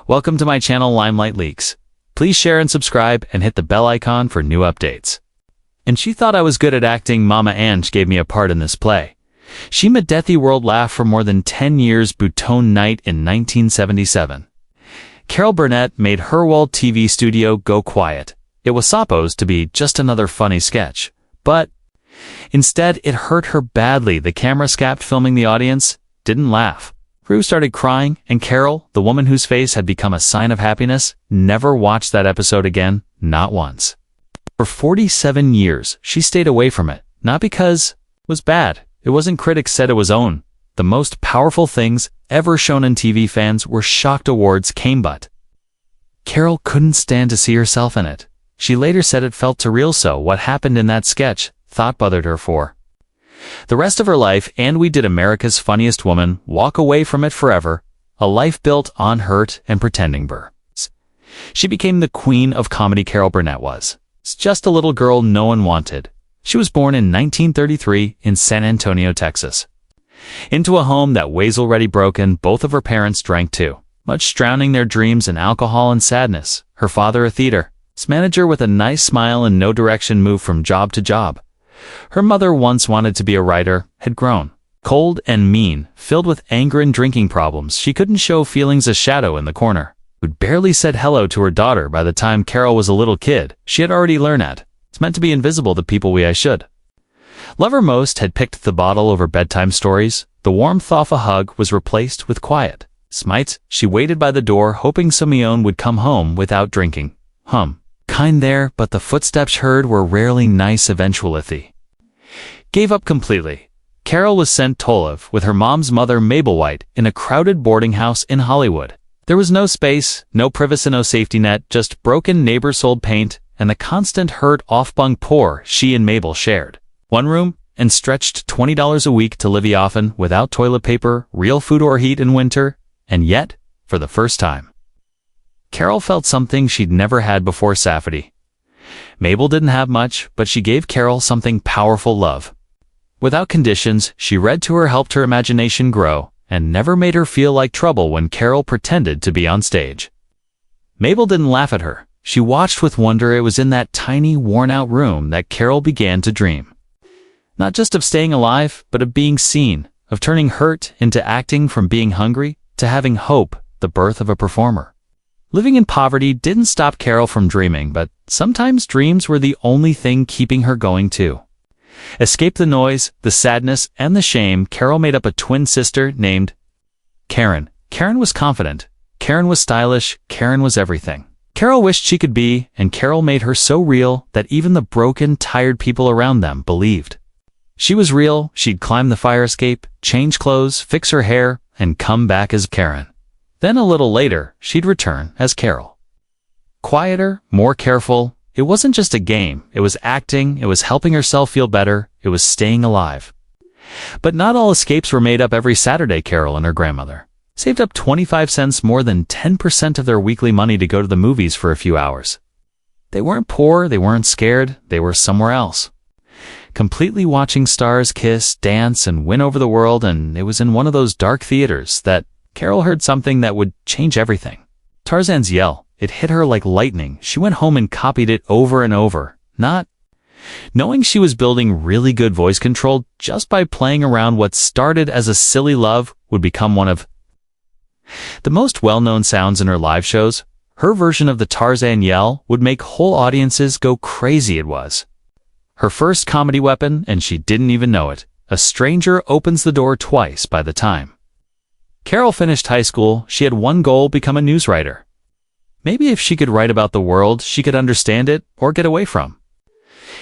Welcome to my channel Limelight Leaks. Please share and subscribe and hit the bell icon for new updates. And she thought I was good at acting. Mama Ange gave me a part in this play. She made Deathy World laugh for more than 10 years. Bouton Night in 1977. Carol Burnett made her World TV studio go quiet. It was supposed to be just another funny sketch, but instead it hurt her badly. The camera scapt filming the audience didn't laugh. Rue started crying, and Carol, the woman whose face had become a sign of happiness, never watched that episode again, not once. For 47 years, she stayed away from it, not because it was bad. It wasn't. Critics said it was the most powerful things ever shown in TV. Fans were shocked. Awards came, but Carol couldn't stand to see herself in it. She later said it felt too real. So what happened in that sketch thought bothered her for the rest of her life, and we did America's Funniest Woman walk away from it forever, a life built on hurt and pretending birds. She became the queen of comedy. Carol Burnett was just a little girl no one wanted. She was born in 1933 in San Antonio, Texas, into a home that was already broken. Both of her parents drank too much, drowning their dreams in alcohol and sadness. Her father, a theater manager with a nice smile and no direction, moved from job to job. Her mother once wanted to be a writer, had grown cold and mean, filled with anger and drinking problems. She couldn't show feelings. A shadow in the corner who'd barely said hello to her daughter. By the time Carol was a little kid, she had already learned that it's meant to be invisible to people I should love her most. Had picked the bottle over bedtime stories. The warmth off a hug was replaced with quiet smites. She waited by the door, hoping Simeon would come home without drinking. Kind there, but the footsteps heard were rarely nice. Eventually gave up completely. Carol was sent to live with her mom's mother, Mabel White, in a crowded boarding house in Hollywood. There was no space, no privacy, no safety net, just broken neighbors, old paint, and the constant hurt off bung poor. She and Mabel shared one room and stretched $20 a week to live, often without toilet paper, real food, or heat in winter. And yet, for the first time, Carol felt something she'd never had before. Safety. Mabel didn't have much, but she gave Carol something powerful: love. Without conditions, she read to her, helped her imagination grow, and never made her feel like trouble when Carol pretended to be on stage. Mabel didn't laugh at her. She watched with wonder. It was in that tiny, worn-out room that Carol began to dream. Not just of staying alive, but of being seen, of turning hurt into acting, from being hungry to having hope, the birth of a performer. Living in poverty didn't stop Carol from dreaming, but sometimes dreams were the only thing keeping her going too. Escape the noise, the sadness, and the shame. Carol made up a twin sister named Karen. Karen was confident. Karen was stylish. Karen was everything Carol wished she could be, and Carol made her so real that even the broken, tired people around them believed she was real. She'd climb the fire escape, change clothes, fix her hair, and come back as Karen. Then a little later, she'd return as Carol. Quieter, more careful. It wasn't just a game. It was acting. It was helping herself feel better. It was staying alive. But not all escapes were made up. Every Saturday, Carol and her grandmother saved up 25 cents, more than 10% of their weekly money, to go to the movies for a few hours. They weren't poor. They weren't scared. They were somewhere else, completely watching stars kiss, dance, and win over the world. And it was in one of those dark theaters that Carol heard something that would change everything. Tarzan's yell. It hit her like lightning. She went home and copied it over and over, not knowing she was building really good voice control just by playing around. What started as a silly love would become one of the most well-known sounds in her live shows. Her version of the Tarzan yell would make whole audiences go crazy. It was her first comedy weapon, and she didn't even know it. A stranger opens the door twice. By the time Carol finished high school, she had one goal: become a news writer. Maybe if she could write about the world, she could understand it or get away from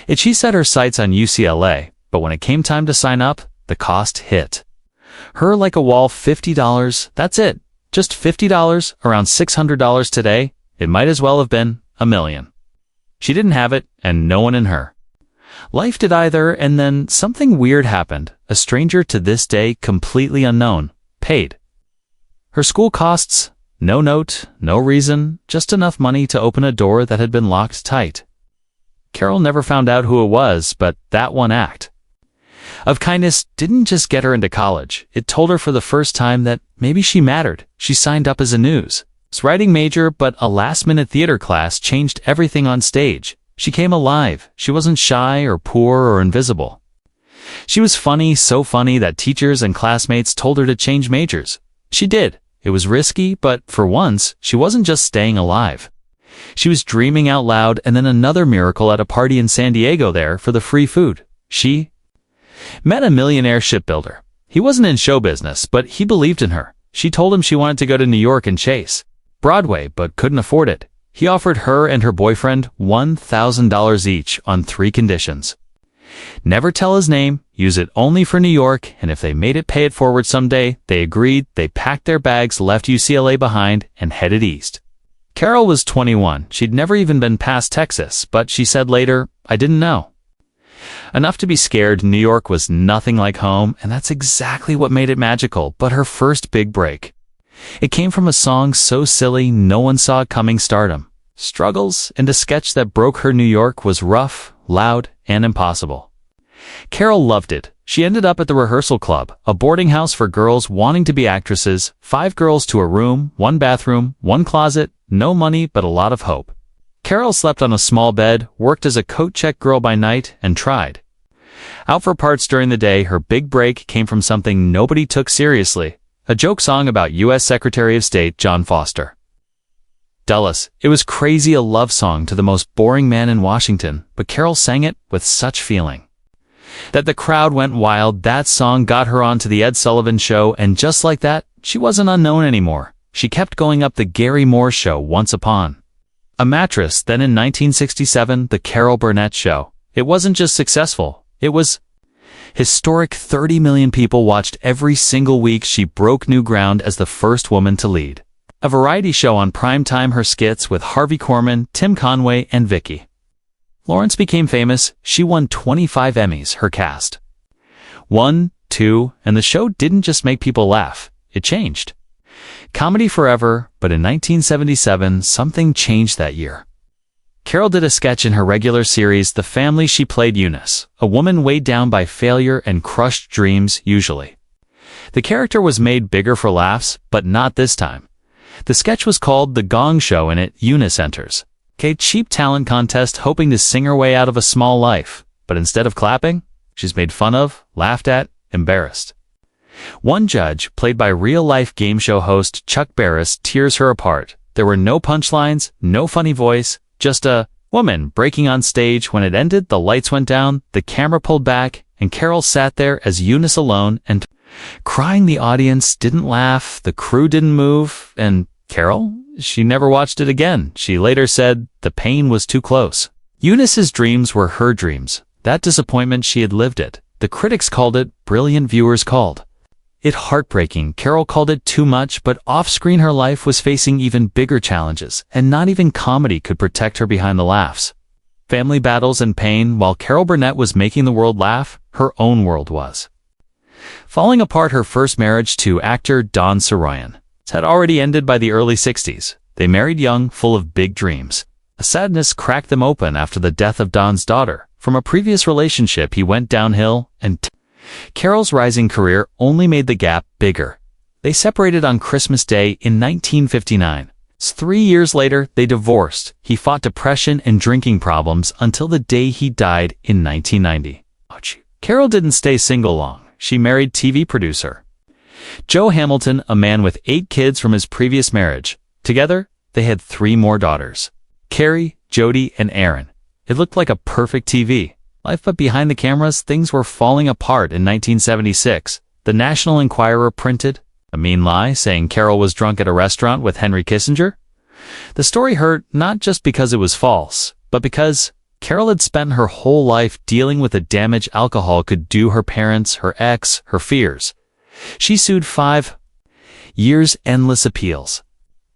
it. She set her sights on UCLA, but when it came time to sign up, the cost hit her like a wall. $50, that's it. Just $50, around $600 today. It might as well have been $1 million. She didn't have it, and no one in her life did either. And then something weird happened. A stranger, to this day completely unknown, paid her school costs. No note, no reason, just enough money to open a door that had been locked tight. Carol never found out who it was, but that one act of kindness didn't just get her into college. It told her for the first time that maybe she mattered. She signed up as a news was writing major, but a last-minute theater class changed everything on stage. She came alive. She wasn't shy or poor or invisible. She was funny, so funny that teachers and classmates told her to change majors. She did. It was risky, but for once, she wasn't just staying alive. She was dreaming out loud, and then another miracle at a party in San Diego there for the free food. She met a millionaire shipbuilder. He wasn't in show business, but he believed in her. She told him she wanted to go to New York and chase Broadway, but couldn't afford it. He offered her and her boyfriend $1,000 each on 3 conditions. Never tell his name, use it only for New York, and if they made it pay it forward someday, they agreed. They packed their bags, left UCLA behind, and headed east. Carol was 21. She'd never even been past Texas, but she said later, "I didn't know." Enough to be scared, New York was nothing like home, and that's exactly what made it magical, but her first big break. It came from a song so silly no one saw it coming: Stardom. Struggles, and a sketch that broke her. New York was rough, loud, and impossible. Carol loved it. She ended up at the rehearsal club, a boarding house for girls wanting to be actresses, 5 girls to a room, 1 bathroom, 1 closet, no money but a lot of hope. Carol slept on a small bed, worked as a coat check girl by night, and tried out for parts during the day. Her big break came from something nobody took seriously: a joke song about U.S. Secretary of State John Foster Dulles. It was crazy, a love song to the most boring man in Washington, but Carol sang it with such feeling that the crowd went wild. That song got her onto the Ed Sullivan Show, and just like that, she wasn't unknown anymore. She kept going up the Gary Moore Show, Once Upon a Mattress, then in 1967, the Carol Burnett Show. It wasn't just successful, it was historic. 30 million people watched every single week. She broke new ground as the first woman to lead a variety show on prime time. Her skits with Harvey Korman, Tim Conway, and Vicki Lawrence became famous. She won 25 Emmys. Her cast 1, 2, and the show didn't just make people laugh, it changed comedy forever. But in 1977, something changed that year. Carol did a sketch in her regular series, The Family. She played Eunice, a woman weighed down by failure and crushed dreams. Usually, the character was made bigger for laughs, but not this time. The sketch was called The Gong Show. In it, Eunice enters a cheap talent contest hoping to sing her way out of a small life, but instead of clapping, she's made fun of, laughed at, embarrassed. One judge, played by real-life game show host Chuck Barris, tears her apart. There were no punchlines, no funny voice, just a woman breaking on stage. When it ended, the lights went down, the camera pulled back, and Carol sat there as Eunice alone and crying. The audience didn't laugh, the crew didn't move, and Carol, she never watched it again. She later said the pain was too close. Eunice's dreams were her dreams. That disappointment, she had lived it. The critics called it brilliant, viewers called it heartbreaking. Carol called it too much, but off-screen her life was facing even bigger challenges, and not even comedy could protect her behind the laughs. Family battles and pain. While Carol Burnett was making the world laugh, her own world was falling apart. Her first marriage to actor Don Saroyan had already ended by the early 60s. They married young, full of big dreams. A sadness cracked them open after the death of Don's daughter. From a previous relationship, he went downhill, and Carol's rising career only made the gap bigger. They separated on Christmas Day in 1959. 3 years later, they divorced. He fought depression and drinking problems until the day he died in 1990. Carol didn't stay single long. She married TV producer Joe Hamilton, a man with 8 kids from his previous marriage. Together, they had 3 more daughters: Carrie, Jody, and Aaron. It looked like a perfect TV life, but behind the cameras, things were falling apart. In 1976, the National Enquirer printed a mean lie saying Carol was drunk at a restaurant with Henry Kissinger. The story hurt not just because it was false, but because Carol had spent her whole life dealing with the damage alcohol could do her parents, her ex, her fears. She sued 5 years, endless appeals.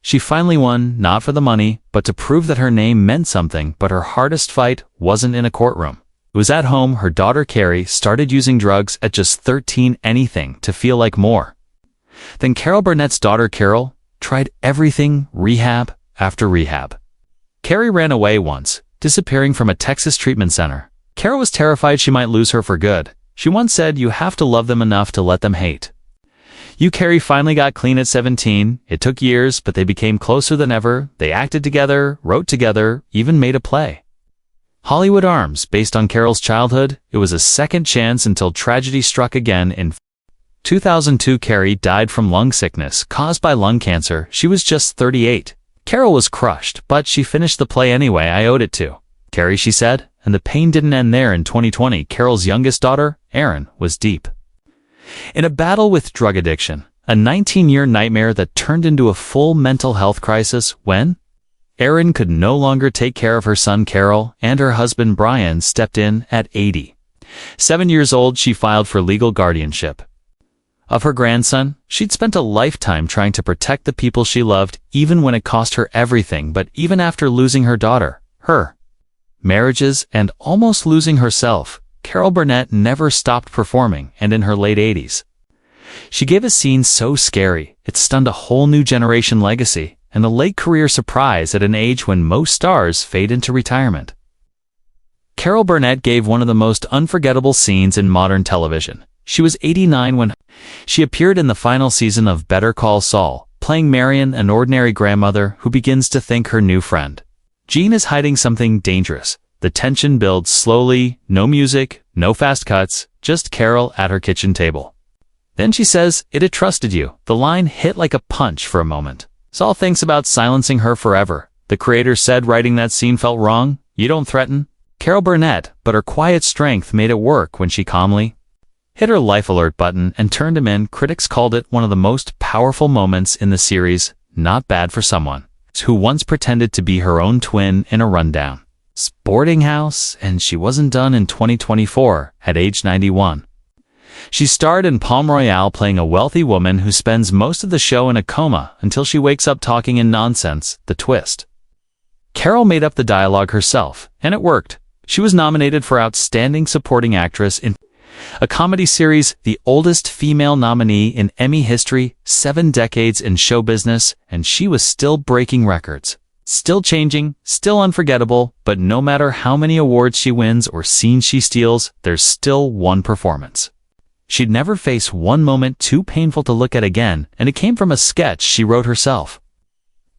She finally won, not for the money, but to prove that her name meant something. But her hardest fight wasn't in a courtroom. It was at home. Her daughter Carrie started using drugs at just 13, anything to feel like more. Then Carol Burnett's daughter Carol tried everything, rehab after rehab. Carrie ran away once, disappearing from a Texas treatment center. Carol was terrified she might lose her for good. She once said, "You have to love them enough to let them hate Carrie finally got clean at 17. It took years, but they became closer than ever. They acted together, wrote together, even made a play. Hollywood Arms, based on Carol's childhood, it was a second chance until tragedy struck again in 2002. Carrie died from lung sickness caused by lung cancer. She was just 38. Carol was crushed, but she finished the play anyway. I owed it to Carrie, she said, and the pain didn't end there. In 2020, Carol's youngest daughter, Erin, was deep in a battle with drug addiction, a 19-year nightmare that turned into a full mental health crisis when Erin could no longer take care of her son Carol, and her husband Brian stepped in at 80. 7 years old, she filed for legal guardianship of her grandson. She'd spent a lifetime trying to protect the people she loved, even when it cost her everything. But even after losing her daughter, her marriages, and almost losing herself, Carol Burnett never stopped performing, and in her late 80s, she gave a scene so scary it stunned a whole new generation. Legacy and a late career surprise at an age when most stars fade into retirement. Carol Burnett gave one of the most unforgettable scenes in modern television. She was 89 when she appeared in the final season of Better Call Saul, playing Marion, an ordinary grandmother who begins to think her new friend Jean is hiding something dangerous. The tension builds slowly, no music, no fast cuts, just Carol at her kitchen table. Then she says, "It had trusted you." The line hit like a punch for a moment. Saul thinks about silencing her forever. The creator said writing that scene felt wrong. You don't threaten Carol Burnett, but her quiet strength made it work when she calmly hit her life alert button and turned him in. Critics called it one of the most powerful moments in the series. Not bad for someone who once pretended to be her own twin in a rundown boarding house, and she wasn't done in 2024 at age 91. She starred in Palm Royale, playing a wealthy woman who spends most of the show in a coma until she wakes up talking in nonsense. The twist: Carol made up the dialogue herself, and it worked. She was nominated for Outstanding Supporting Actress in a comedy series, the oldest female nominee in Emmy history, 7 decades in show business, and she was still breaking records. Still changing, still unforgettable, but no matter how many awards she wins or scenes she steals, there's still one performance she'd never face, one moment too painful to look at again, and it came from a sketch she wrote herself.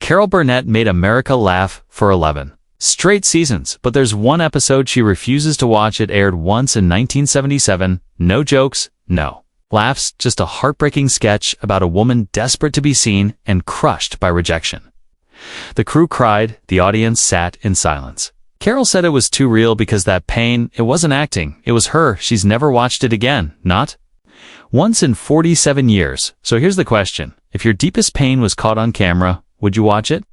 Carol Burnett made America laugh for 11 straight seasons, but there's one episode she refuses to watch. It aired once in 1977. No jokes, no laughs, just a heartbreaking sketch about a woman desperate to be seen and crushed by rejection. The crew cried, the audience sat in silence. Carol said it was too real because that pain, it wasn't acting, it was her. She's never watched it again, not once in 47 years. So here's the question: if your deepest pain was caught on camera, would you watch it?